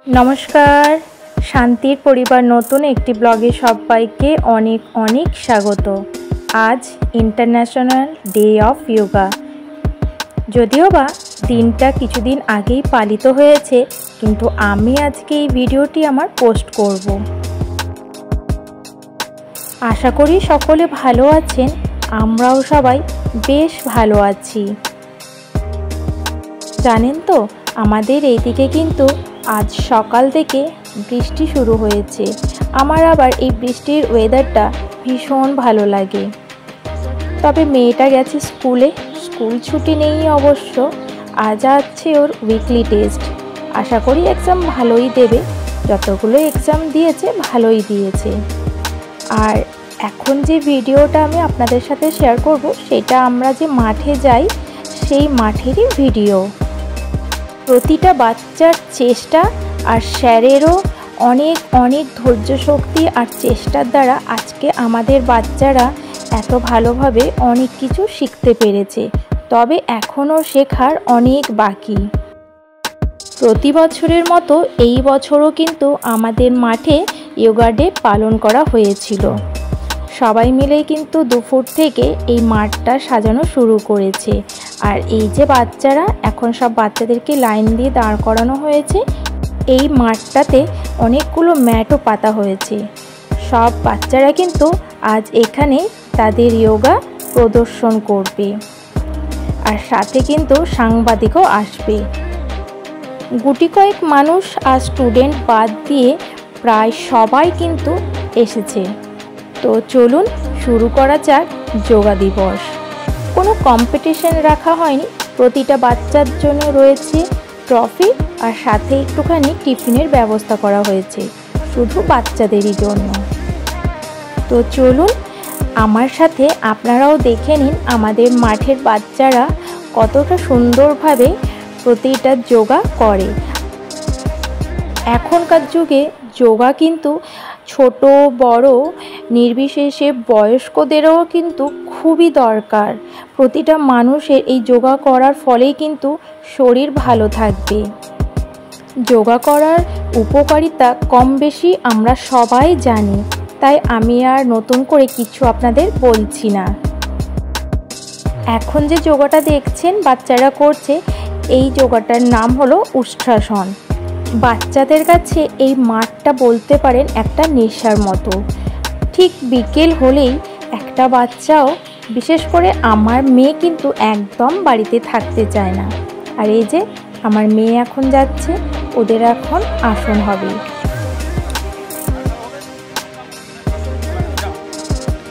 नमस्कार शांतिर परिवार नतून एकटी ब्लगे सबाइके अनेक अनेक स्वागत। आज इंटरनैशनल डे अफ योगा। यदिओ बा दिनटा किछुदिन आगेई पालित हयेछे, किन्तु आमी आजके এই ভিডিওটি আমার পোস্ট করব। आशा करी सकले भालो आছেন, আমরাও সবাই বেশ ভালো আছি। জানেন তো আমাদের এইদিকে কিন্তু आज सकाल থেকে বৃষ্টি शुरू হয়েছে। আমার আবার এই বৃষ্টির ওয়েদারটা ভীষণ ভালো লাগে। তবে মেয়েটা গেছে স্কুলে, স্কুল ছুটি নেই অবশ্য। আজ আছে ওর উইকলি টেস্ট। আশা করি এক্সাম ভালোই দেবে, যতগুলো এক্সাম দিয়েছে ভালোই দিয়েছে। আর এখন যে ভিডিওটা আমি আপনাদের সাথে শেয়ার করব সেটা আমরা যে মাঠে যাই সেই মাঠেরই ভিডিও। প্রতিটা বাচ্চার চেষ্টা আর স্যারেরও অনেক অনেক ধৈর্য শক্তি আর চেষ্টার দ্বারা আজকে আমাদের বাচ্চারা এত ভালোভাবে অনেক কিছু শিখতে পেরেছে। তবে এখনও শেখার অনেক বাকি। প্রতি বছরের মতো এই বছরও কিন্তু আমাদের মাঠে যোগা ডে পালন করা হয়েছিল। সবাই মিলে কিন্তু দুপুর থেকে এই মাঠটা সাজানো শুরু করেছে। আর এই যে বাচ্চারা, এখন সব বাচ্চাদেরকে লাইন দিয়ে দাঁড় করানো হয়েছে। এই মাঠটাতে অনেকগুলো ম্যাটও পাতা হয়েছে। সব বাচ্চারা কিন্তু আজ এখানে তাদের যোগা প্রদর্শন করবে। আর সাথে কিন্তু সাংবাদিকও আসবে। গুটি কয়েক মানুষ আর স্টুডেন্ট বাদ দিয়ে প্রায় সবাই কিন্তু এসেছে। তো চলুন শুরু করা যাক যোগা দিবস। কোনো কম্পিটিশন রাখা হয়নি, প্রতিটা বাচ্চার জন্য রয়েছে ট্রফি আর সাথে একটুখানি টিফিনের ব্যবস্থা করা হয়েছে শুধু বাচ্চাদেরই জন্য। তো চলুন আমার সাথে আপনারাও দেখে নিন আমাদের মাঠের বাচ্চারা কতটা সুন্দরভাবে প্রতিটা যোগা করে। এখনকার যুগে যোগা কিন্তু ছোট বড় নির্বিশেষে বয়স্কদেরও কিন্তু খুবই দরকার। প্রতিটা মানুষের এই যোগা করার ফলেই কিন্তু শরীর ভালো থাকবে। যোগা করার উপকারিতা কম বেশি আমরা সবাই জানি, তাই আমি আর নতুন করে কিছু আপনাদের বলছি না। এখন যে যোগাটা দেখছেন বাচ্চারা করছে, এই যোগাটার নাম হলো উষ্ট্রাসন। বাচ্চাদের কাছে এই মাঠটা বলতে পারেন একটা নেশার মতো। ঠিক বিকেল হলেই একটা বাচ্চাও, বিশেষ করে আমার মেয়ে কিন্তু একদম বাড়িতে থাকতে চায় না। আর এই যে আমার মেয়ে এখন যাচ্ছে, ওদের এখন আসন হবে।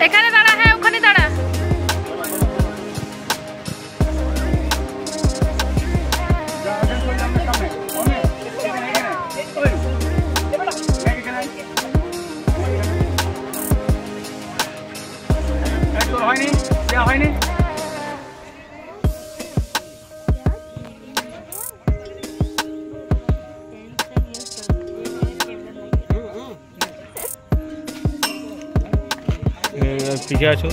এখানে দাঁড়া, হ্যাঁ ওখানে দাঁড়া। হয়নি দেওয়া হয়নি। পিকে আছো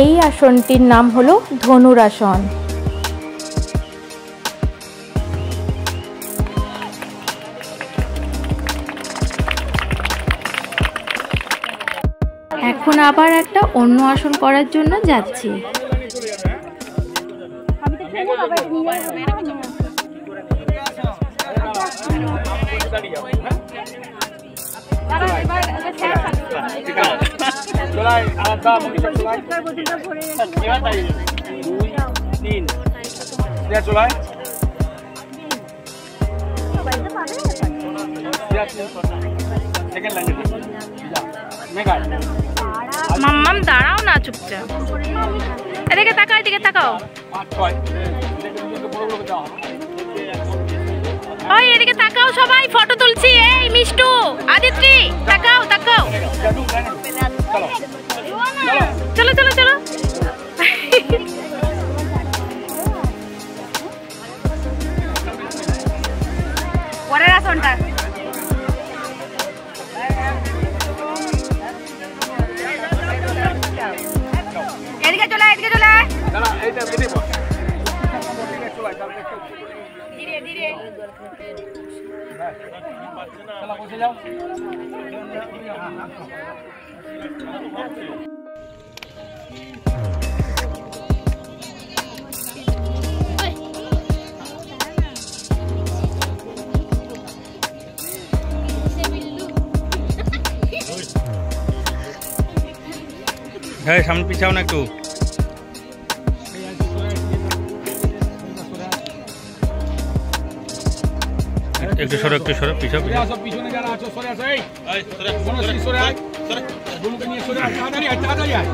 এই আসনটির নাম হলো ধনুরাসন। এখন আবার একটা অন্য আসন করার জন্য যাচ্ছি। মাম্মাম দাঁড়াও না চুপচাপ, এদিকে তাকাও, এদিকে তাকাও, ওই এদিকে তাকাও, সবাই ফটো তুলছি। এই মিষ্টু, আদিত্রি, তাকাও তাকাও, চলো চলো চলো। পরের আসনটা এদিকে চলে, এদিকে চলে, ধীরে ধীরে বসে যাও। হ্যাঁ, সামনে পিছাও না একটু। একটু সরো, একটু সরো, পিছাও পিছনে যারা আছো সরে আসো। এই সরে আয়, গুলোকে নিয়ে সরে আয়, তাড়াতাড়ি আয়, তাড়াতাড়ি আয়।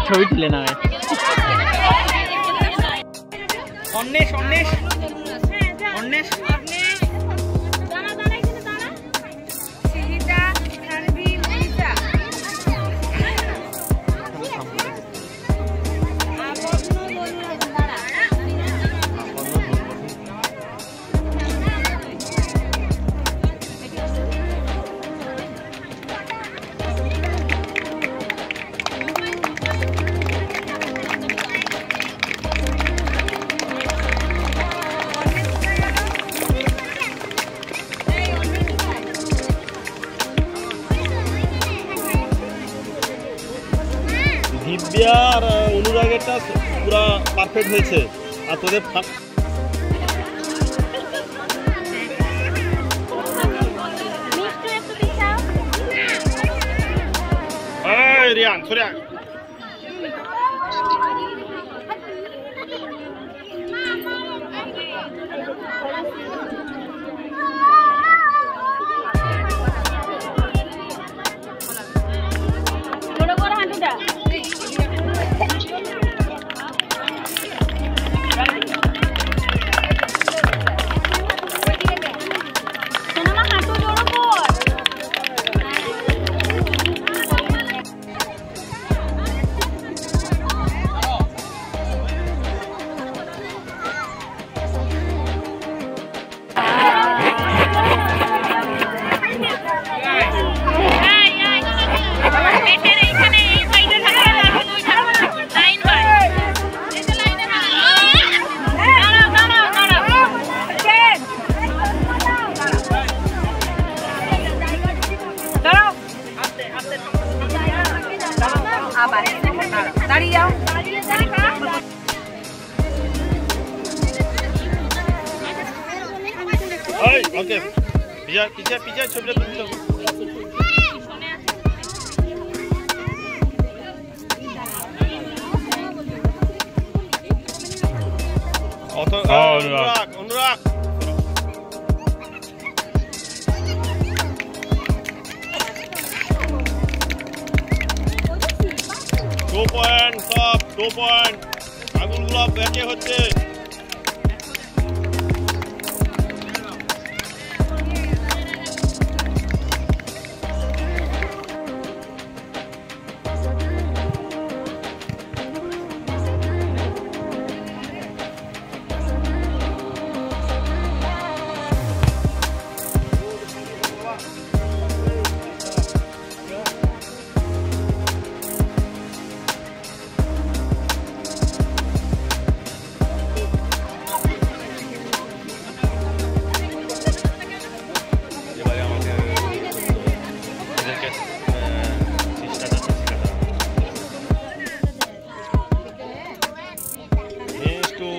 ছবি তুলে না অন্বেষ অন্বেষ অন্বেষ দিব্যা আর অনুরাগেরটা পুরা পারফেক্ট হয়েছে আর তোদের রিয়ান সরে আয় ওকে পিছা পিছা ছবিটা তুলতে হবে। অনুরাগ 2 পয়েন্ট সব 2 পয়েন্ট আগুনগুলো ব্যাকে হচ্ছে।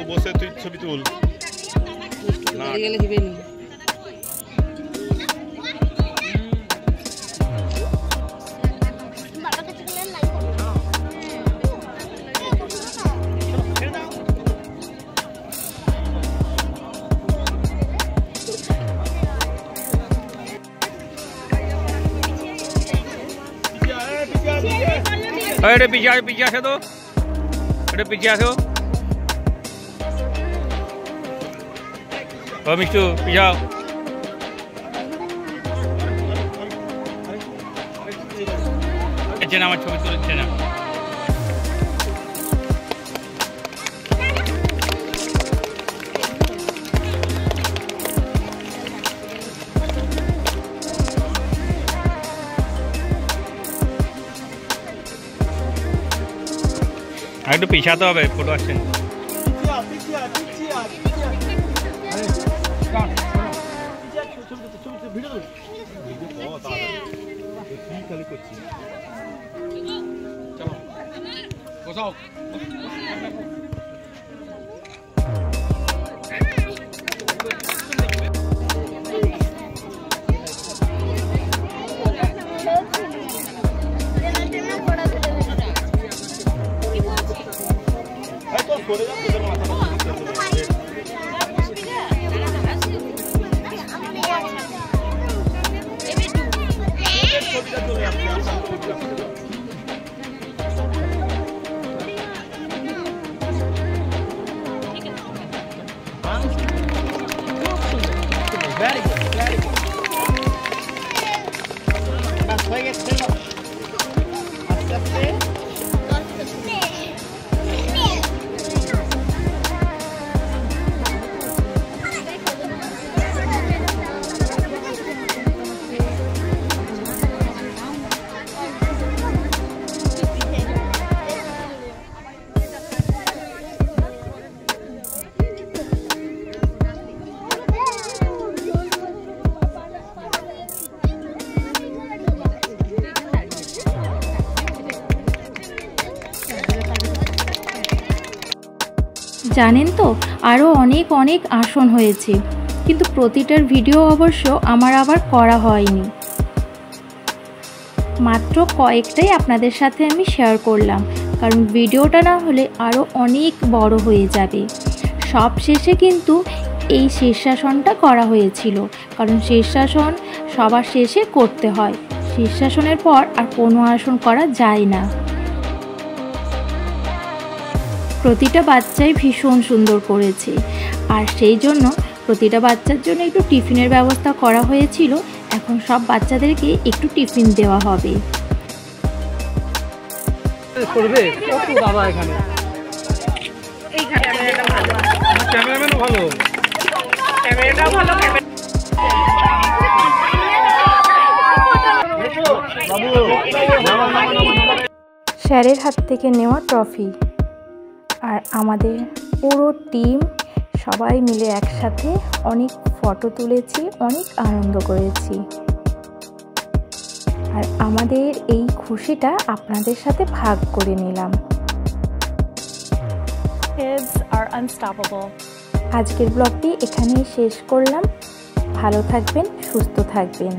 বসে তুই ছবি তুল अरे पीछे से तो अरे पीछे आसो मिष्टू पीछे आओ ना छवि तुलছে না একটু পিছাতে হবে ফটো আসছেন জানেন তো আরও অনেক অনেক আসন হয়েছে, কিন্তু প্রতিটার ভিডিও অবশ্য আমার আবার করা হয়নি। মাত্র কয়েকটাই আপনাদের সাথে আমি শেয়ার করলাম, কারণ ভিডিওটা না হলে আরও অনেক বড় হয়ে যাবে। সব শেষে কিন্তু এই শীর্ষাসনটা করা হয়েছিল, কারণ শীর্ষাসন সবার শেষে করতে হয়। শীর্ষাসনের পর আর কোনো আসন করা যায় না। প্রতিটা বাচ্চাই ভীষণ সুন্দর করেছে, আর সেই জন্য প্রতিটা বাচ্চার জন্য একটু টিফিনের ব্যবস্থা করা হয়েছিল। এখন সব বাচ্চাদেরকে একটু টিফিন দেওয়া হবে। স্যারের হাত থেকে নেওয়া ট্রফি, আর আমাদের পুরো টিম সবাই মিলে একসাথে অনেক ফটো তুলেছি, অনেক আনন্দ করেছি। আর আমাদের এই খুশিটা আপনাদের সাথে ভাগ করে নিলাম। Kids are unstoppable. আজকের ব্লগটি এখানেই শেষ করলাম। ভালো থাকবেন, সুস্থ থাকবেন।